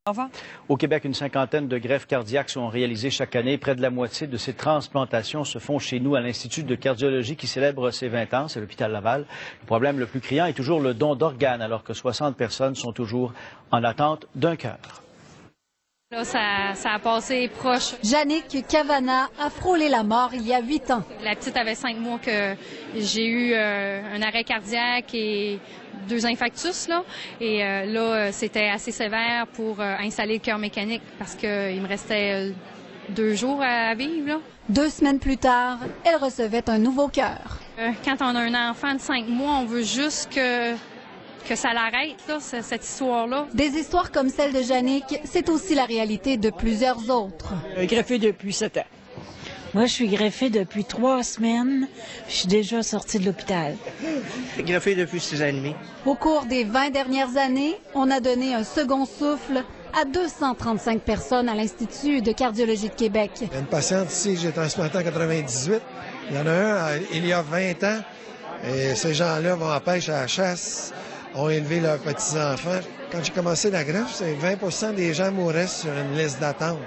Au revoir. Au Québec, une cinquantaine de greffes cardiaques sont réalisées chaque année. Près de la moitié de ces transplantations se font chez nous à l'Institut de cardiologie qui célèbre ses 20 ans. C'est l'hôpital Laval. Le problème le plus criant est toujours le don d'organes, alors que 60 personnes sont toujours en attente d'un cœur. Là, ça a passé proche. Jannick Cavana a frôlé la mort il y a 8 ans. La petite avait 5 mois que j'ai eu un arrêt cardiaque et 2 infarctus. Là. Et là, c'était assez sévère pour installer le cœur mécanique parce qu'il me restait 2 jours à vivre. Là. 2 semaines plus tard, elle recevait un nouveau cœur. Quand on a un enfant de 5 mois, on veut juste que ça l'arrête, là, cette histoire-là. Des histoires comme celle de Jannick, c'est aussi la réalité de plusieurs autres. Greffé depuis 7 ans. Moi, je suis greffée depuis 3 semaines. Je suis déjà sortie de l'hôpital. Greffé depuis 6 ans et demi. Au cours des 20 dernières années, on a donné un second souffle à 235 personnes à l'Institut de cardiologie de Québec. Il y a une patiente ici que j'ai transplantée en 98. Il y en a un il y a 20 ans. Et ces gens-là vont à pêche à la chasse, ont élevé leurs petits-enfants. Quand j'ai commencé la greffe, c'est 20 des gens mouraient sur une liste d'attente.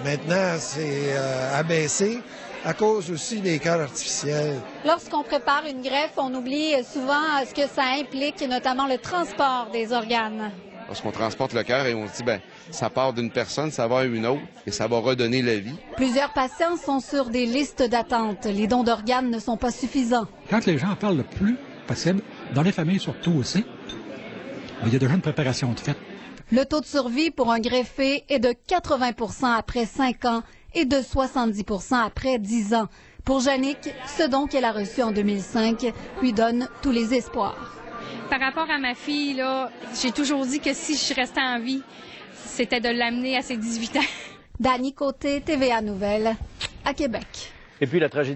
Maintenant, c'est abaissé à cause aussi des cœurs artificiels. Lorsqu'on prépare une greffe, on oublie souvent ce que ça implique, notamment le transport des organes. Lorsqu'on transporte le cœur et on se dit, ça part d'une personne, ça va à une autre et ça va redonner la vie. Plusieurs patients sont sur des listes d'attente. Les dons d'organes ne sont pas suffisants. Quand les gens parlent le plus possible, dans les familles surtout aussi, il y a déjà une préparation de fait. Le taux de survie pour un greffé est de 80 après 5 ans et de 70 après 10 ans. Pour Jannick, ce don qu'elle a reçu en 2005 lui donne tous les espoirs. Par rapport à ma fille, là, j'ai toujours dit que si je restais en vie, c'était de l'amener à ses 18 ans. Dany Côté, TVA Nouvelles, à Québec. Et puis la tragédie